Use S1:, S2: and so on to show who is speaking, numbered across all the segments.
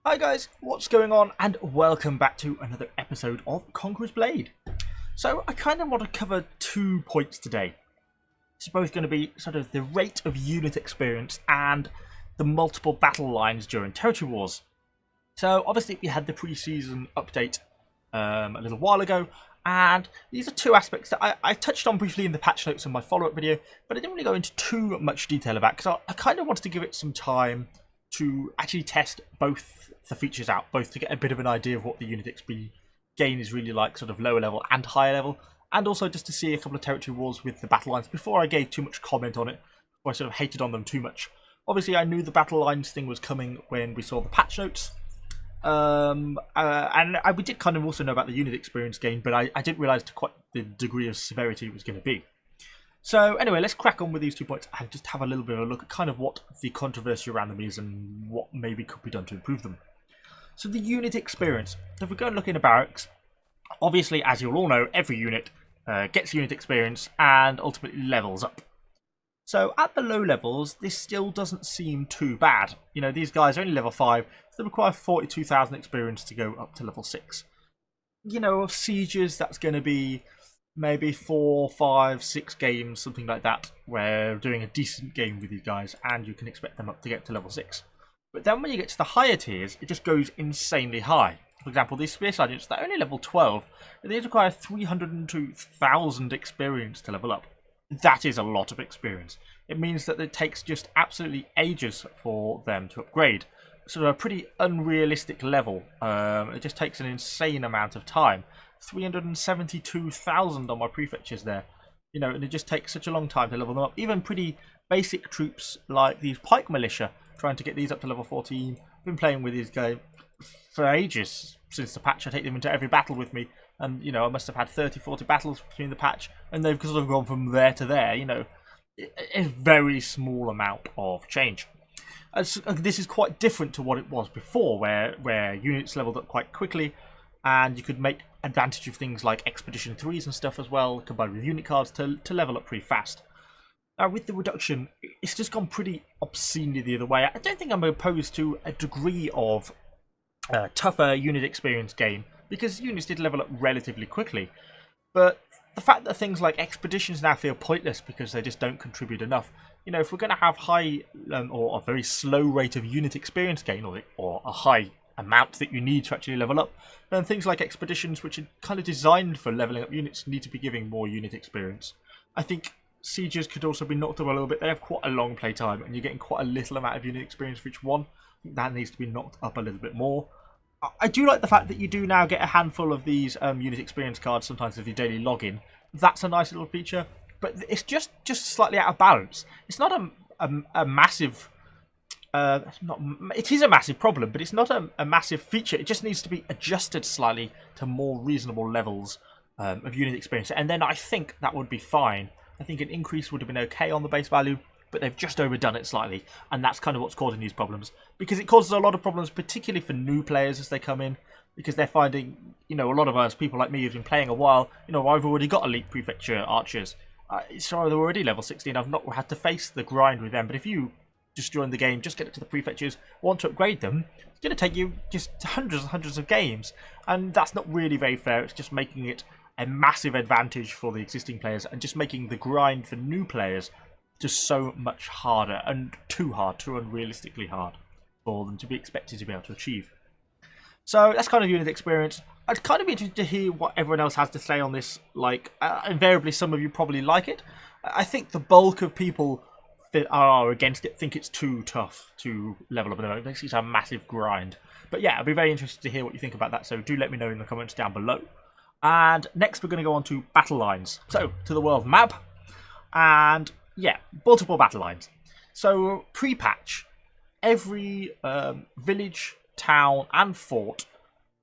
S1: Hi guys, what's going on? And welcome back to another episode of Conqueror's Blade. So I kind of want to cover 2 points today. It's both going to be sort of the rate of unit experience and the multiple battle lines during territory wars. So obviously we had the pre-season update a little while ago, and these are 2 aspects that I touched on briefly in the patch notes in my follow-up video, but I didn't really go into too much detail about because I kind of wanted to give it some time to actually test both the features out, both to get a bit of an idea of what the unit XP gain is really like, sort of lower level and higher level, and also just to see a couple of territory wars with the battle lines before I gave too much comment on it, before I sort of hated on them too much. Obviously, I knew the battle lines thing was coming when we saw the patch notes, and we did kind of also know about the unit experience gain, but I didn't realise to quite the degree of severity it was going to be. So anyway, let's crack on with these 2 points and just have a little bit of a look at kind of what the controversy around them is and what maybe could be done to improve them. So the unit experience. If we go and look in the barracks, obviously, as you'll all know, every unit gets unit experience and ultimately levels up. So at the low levels, this still doesn't seem too bad. You know, these guys are only level 5, so they require 42,000 experience to go up to level 6. You know, of sieges, that's going to be maybe 4, 5, 6 games, something like that, where doing a decent game with these guys, and you can expect them up to get to level 6. But then when you get to the higher tiers, it just goes insanely high. For example, these Spear Sergeants, they're only level 12, and they require 302,000 experience to level up. That is a lot of experience. It means that it takes just absolutely ages for them to upgrade. Sort of a pretty unrealistic level. It just takes an insane amount of time. 372,000 on my prefectures there. You know, and it just takes such a long time to level them up. Even pretty basic troops like these Pike Militia, trying to get these up to level 14. I've been playing with these guys for ages since the patch. I take them into every battle with me, and you know, I must have had 30, 40 battles between the patch, and they've sort of gone from there to there. You know, a very small amount of change. This is quite different to what it was before, where units leveled up quite quickly, and you could make advantage of things like Expedition 3s and stuff as well, combined with unit cards to level up pretty fast. Now, with the reduction, it's just gone pretty obscenely the other way. I don't think I'm opposed to a degree of tougher unit experience gain, because units did level up relatively quickly. But the fact that things like Expeditions now feel pointless because they just don't contribute enough. You know, if we're going to have high or a very slow rate of unit experience gain, or a high amount that you need to actually level up, then things like Expeditions, which are kind of designed for leveling up units, need to be giving more unit experience. I think Sieges could also be knocked up a little bit. They have quite a long play time, and you're getting quite a little amount of unit experience for each one. I think that needs to be knocked up a little bit more. I do like the fact that you do now get a handful of these unit experience cards sometimes with your daily login. That's a nice little feature, but it's just slightly out of balance. It's not a massive... it is a massive problem, but it's not a massive feature. It just needs to be adjusted slightly to more reasonable levels of unit experience, and then I think that would be fine. I think an increase would have been okay on the base value, but they've just overdone it slightly, and that's kind of what's causing these problems. Because it causes a lot of problems, particularly for new players as they come in, because they're finding, you know, a lot of us, people like me who've been playing a while, you know, I've already got elite prefecture archers. So they're already level 16, I've not had to face the grind with them, but if you just join the game, just get it to the prefectures, want to upgrade them, it's going to take you just hundreds and hundreds of games, and that's not really very fair. It's just making it a massive advantage for the existing players and just making the grind for new players just so much harder, and too unrealistically hard for them to be expected to be able to achieve. So that's kind of unit experience. I'd kind of be interested to hear what everyone else has to say on this. Like, invariably, some of you probably like it. I think the bulk of people that are against it think it's too tough to level up. It makes it a massive grind. But yeah, I'd be very interested to hear what you think about that. So do let me know in the comments down below. And next we're going to go on to battle lines. So, to the world map. And yeah, multiple battle lines. So, pre-patch, every village, town and fort,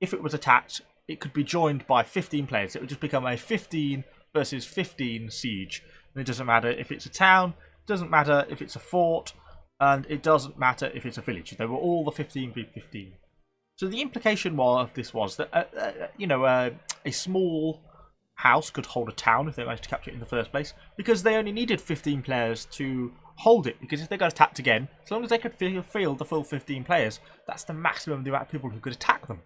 S1: if it was attacked, it could be joined by 15 players. It would just become a 15 versus 15 siege. And it doesn't matter if it's a town, it doesn't matter if it's a fort, and it doesn't matter if it's a village. They were all the 15 v 15. So the implication of this was that, a small house could hold a town if they managed to capture it in the first place, because they only needed 15 players to hold it, because if they got attacked again, as long as they could field the full 15 players, that's the maximum the amount of people who could attack them.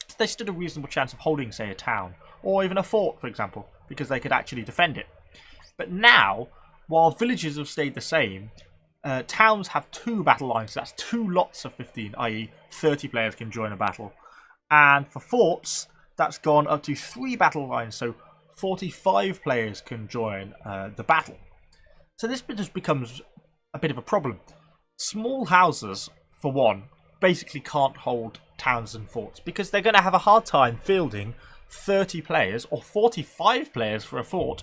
S1: So they stood a reasonable chance of holding, say, a town, or even a fort, for example, because they could actually defend it. But now, while villages have stayed the same, towns have 2 battle lines, so that's 2 lots of 15, i.e. 30 players can join a battle. And for forts, that's gone up to 3 battle lines, so 45 players can join the battle. So this just becomes a bit of a problem. Small houses, for one, basically can't hold towns and forts, because they're going to have a hard time fielding 30 players or 45 players for a fort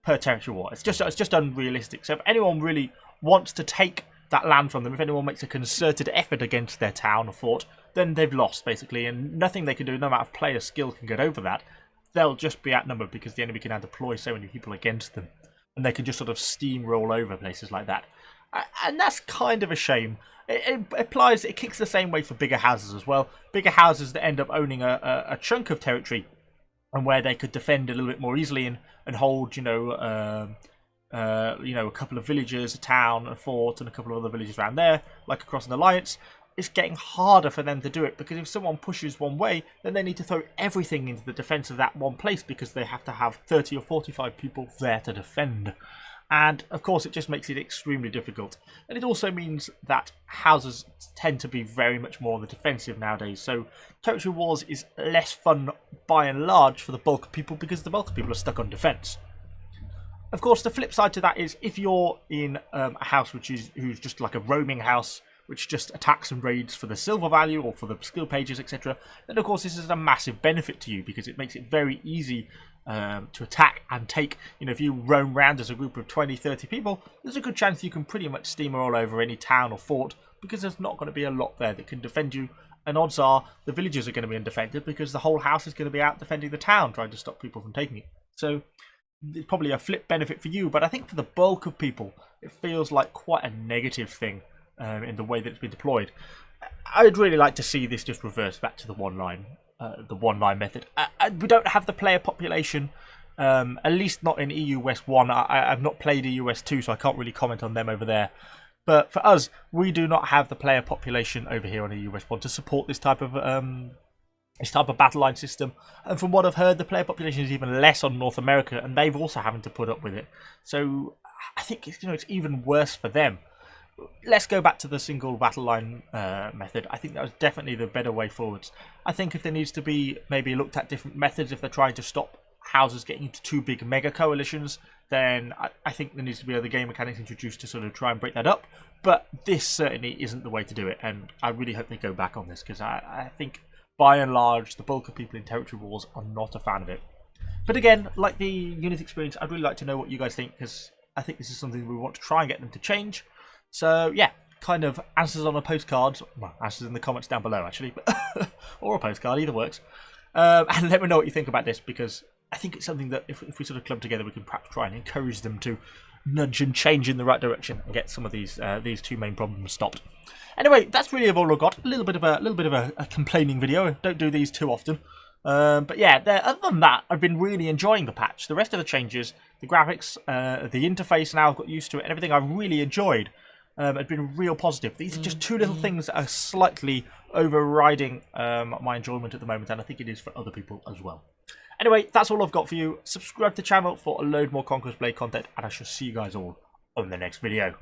S1: per territory war. It's just unrealistic. So if anyone really wants to take that land from them, if anyone makes a concerted effort against their town or fort, then they've lost, basically, and nothing they can do, no amount of player skill can get over that. They'll just be outnumbered because the enemy can now deploy so many people against them, and they can just sort of steamroll over places like that. And that's kind of a shame. It kicks the same way for bigger houses as well. Bigger houses that end up owning a chunk of territory, and where they could defend a little bit more easily and hold, a couple of villages, a town, a fort, and a couple of other villages around there, like across an alliance. It's getting harder for them to do it, because if someone pushes one way, then they need to throw everything into the defense of that one place, because they have to have 30 or 45 people there to defend. And of course it just makes it extremely difficult. And it also means that houses tend to be very much more on the defensive nowadays, so territory wars is less fun by and large for the bulk of people, because the bulk of people are stuck on defense. Of course, the flip side to that is, if you're in a house who's just like a roaming house, which just attacks and raids for the silver value or for the skill pages, etc., then of course this is a massive benefit to you, because it makes it very easy to attack and take. If you roam around as a group of 20-30 people, there's a good chance you can pretty much steamroll over any town or fort, because there's not going to be a lot there that can defend you, and odds are the villages are going to be undefended, because the whole house is going to be out defending the town, trying to stop people from taking it. So it's probably a flip benefit for you, but I think for the bulk of people it feels like quite a negative thing in the way that it's been deployed. I'd really like to see this just reverse back to the one line method. We don't have the player population, at least not in EU West 1. I've not played EU West 2, so I can't really comment on them over there. But for us, we do not have the player population over here on EU West 1 to support this type of battle line system. And from what I've heard, the player population is even less on North America, and they've also having to put up with it. So I think it's even worse for them. Let's go back to the single battle line method. I think that was definitely the better way forwards. I think if there needs to be maybe looked at different methods, if they're trying to stop houses getting into 2 big mega coalitions, then I think there needs to be other game mechanics introduced to sort of try and break that up. But this certainly isn't the way to do it, and I really hope they go back on this, because I think by and large the bulk of people in territory wars are not a fan of it. But again, like the Unity experience, I'd really like to know what you guys think, because I think this is something we want to try and get them to change. So yeah, kind of answers on a postcard, well, answers in the comments down below actually, or a postcard, either works. And let me know what you think about this, because I think it's something that if we sort of club together, we can perhaps try and encourage them to nudge and change in the right direction and get some of these 2 main problems stopped. Anyway, that's really all I've got. A little bit of a complaining video. Don't do these too often. But yeah, other than that, I've been really enjoying the patch. The rest of the changes, the graphics, the interface, now I've got used to it, and everything I've really enjoyed. Have been real positive. These are just 2 little things that are slightly overriding my enjoyment at the moment, and I think it is for other people as well. Anyway, that's all I've got for you. Subscribe to the channel for a load more Conqueror's Blade content, and I shall see you guys all on the next video.